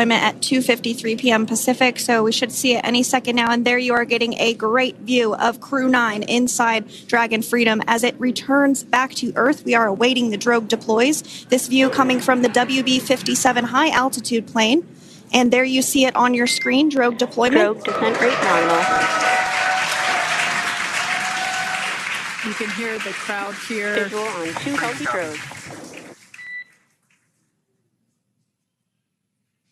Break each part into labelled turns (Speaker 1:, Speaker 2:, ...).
Speaker 1: deployment at 2:53 p.m. Pacific, so we should see it any second now. And there you are getting a great view of Crew 9 inside Dragon Freedom as it returns back to Earth. We are awaiting the drogue deploys. This view coming from the WB-57 high altitude plane. And there you see it on your screen, drogue deployment.
Speaker 2: Drogue descent rate nominal.
Speaker 3: You can hear the crowd here.
Speaker 2: Visual on 2 healthy drogues.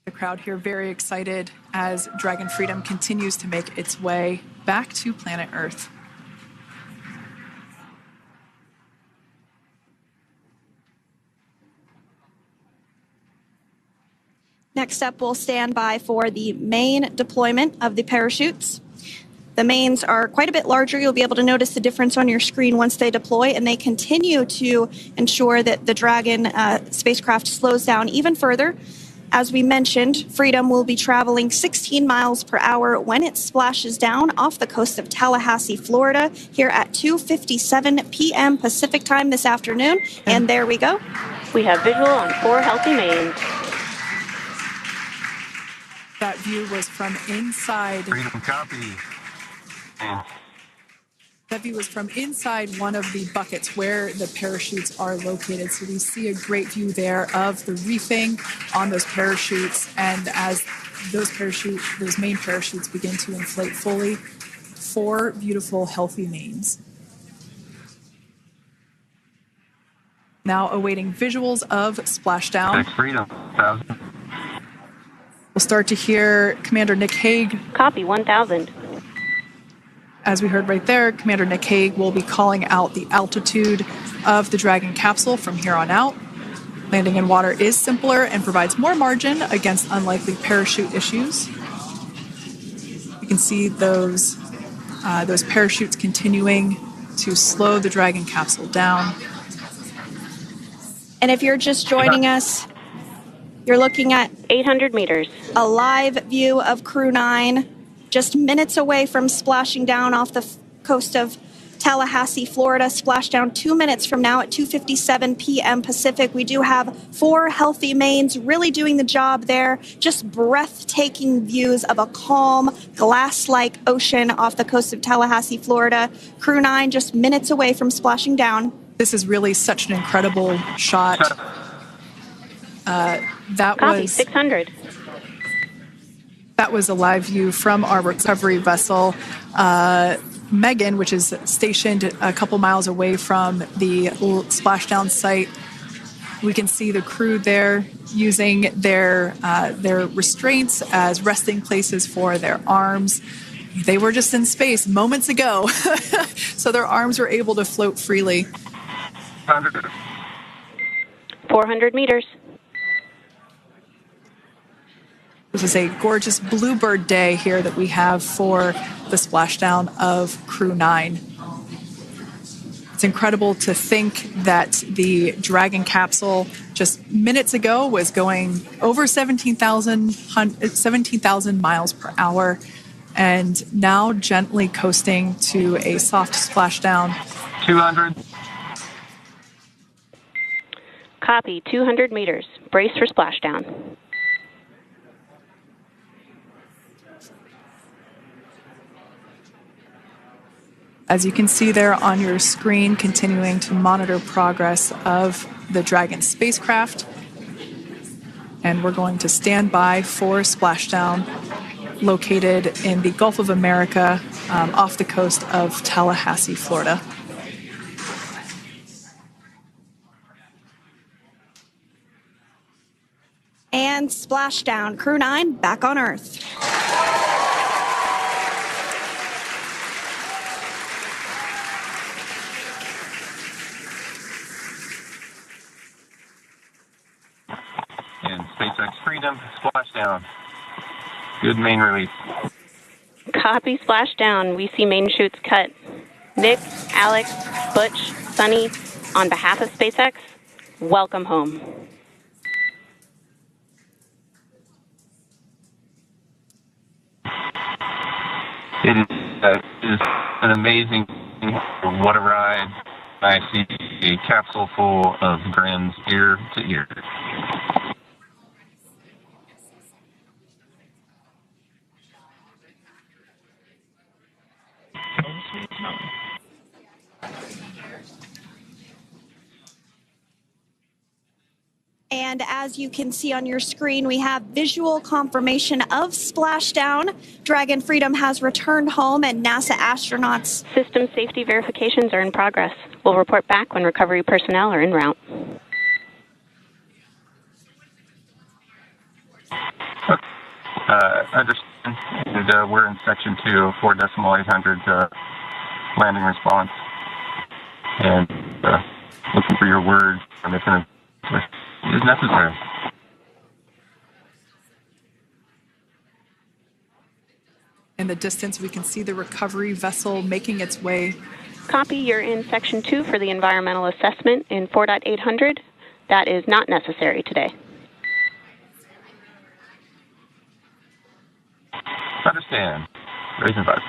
Speaker 3: The crowd here very excited as Dragon Freedom continues to make its way back to planet Earth.
Speaker 1: Next up, we'll stand by for the main deployment of the parachutes. The mains are quite a bit larger. You'll be able to notice the difference on your screen once they deploy, and they continue to ensure that the Dragon spacecraft slows down even further. As we mentioned, Freedom will be traveling 16 miles per hour when it splashes down off the coast of Tallahassee, Florida, here at 2:57 p.m. Pacific time this afternoon. And there we go.
Speaker 2: We have visual on 4 healthy mains.
Speaker 3: That view was from inside.
Speaker 4: Freedom copy.
Speaker 3: That view was from inside one of the buckets where the parachutes are located. So we see a great view there of the reefing on those parachutes. And as those main parachutes begin to inflate fully, 4 beautiful, healthy mains. Now awaiting visuals of Splashdown.
Speaker 4: Freedom, 1,000.
Speaker 3: We'll start to hear Commander Nick Hague.
Speaker 2: Copy, 1,000.
Speaker 3: As we heard right there, Commander Nick Hague will be calling out the altitude of the Dragon capsule from here on out. Landing in water is simpler and provides more margin against unlikely parachute issues. You can see those parachutes continuing to slow the Dragon capsule down.
Speaker 1: And if you're just joining us, you're looking at
Speaker 2: 800 meters.
Speaker 1: A live view of Crew 9, just minutes away from splashing down off the coast of Tallahassee, Florida. Splashdown 2 minutes from now at 2:57 p.m. Pacific. We do have 4 healthy mains really doing the job there. Just breathtaking views of a calm, glass-like ocean off the coast of Tallahassee, Florida. Crew 9 just minutes away from splashing down.
Speaker 3: This is really such an incredible shot.
Speaker 2: Copy, 600.
Speaker 3: That was a live view from our recovery vessel, Megan, which is stationed a couple miles away from the splashdown site. We can see the crew there using their restraints as resting places for their arms. They were just in space moments ago, so their arms were able to float freely.
Speaker 2: 400 meters.
Speaker 3: This is a gorgeous bluebird day here that we have for the splashdown of Crew 9. It's incredible to think that the Dragon capsule just minutes ago was going over 17,000 miles per hour, and now gently coasting to a soft splashdown.
Speaker 4: 200.
Speaker 2: Copy, 200 meters. Brace for splashdown.
Speaker 3: As you can see there on your screen, continuing to monitor progress of the Dragon spacecraft. And we're going to stand by for splashdown, located in the Gulf of America, off the coast of Tallahassee, Florida.
Speaker 1: And splashdown, Crew 9 back on Earth.
Speaker 4: And SpaceX Freedom, splashdown. Good main release.
Speaker 2: Copy, splashdown. We see main chutes cut. Nick, Alex, Butch, Sunny, on behalf of SpaceX, welcome home.
Speaker 4: It is an amazing, what a ride. I see a capsule full of grins ear to ear.
Speaker 1: And as you can see on your screen, we have visual confirmation of splashdown. Dragon Freedom has returned home, and NASA astronauts.
Speaker 2: System safety verifications are in progress. We'll report back when recovery personnel are en route.
Speaker 4: Understand. And we're in section 2, 4.800 landing response. And looking for your word on if it is necessary.
Speaker 3: In the distance, we can see the recovery vessel making its way.
Speaker 2: Copy, you're in section 2 for the environmental assessment in 4.800. That is not necessary today.
Speaker 4: Understand. Raising buzz.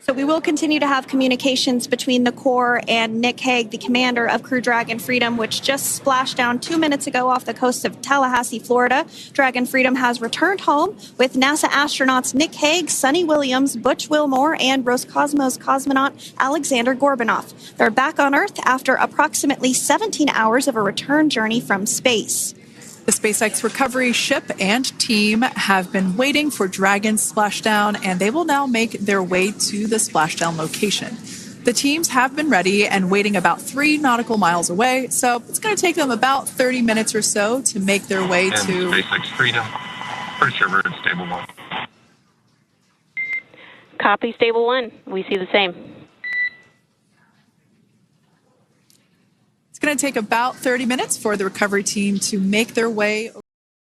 Speaker 1: So we will continue to have communications between the Corps and Nick Hague, the commander of Crew Dragon Freedom, which just splashed down 2 minutes ago off the coast of Tallahassee, Florida. Dragon Freedom has returned home with NASA astronauts Nick Hague, Sonny Williams, Butch Wilmore, and Roscosmos cosmonaut Alexander Gorbunov. They're back on Earth after approximately 17 hours of a return journey from space.
Speaker 3: The SpaceX recovery ship and team have been waiting for Dragon's splashdown, and they will now make their way to the splashdown location. The teams have been ready and waiting about 3 nautical miles away, so it's going to take them about 30 minutes or so to make their way
Speaker 4: and
Speaker 3: to
Speaker 4: SpaceX Freedom. Pretty sure we're in stable 1.
Speaker 2: Copy, stable 1. We see the same.
Speaker 3: It's going to take about 30 minutes for the recovery team to make their way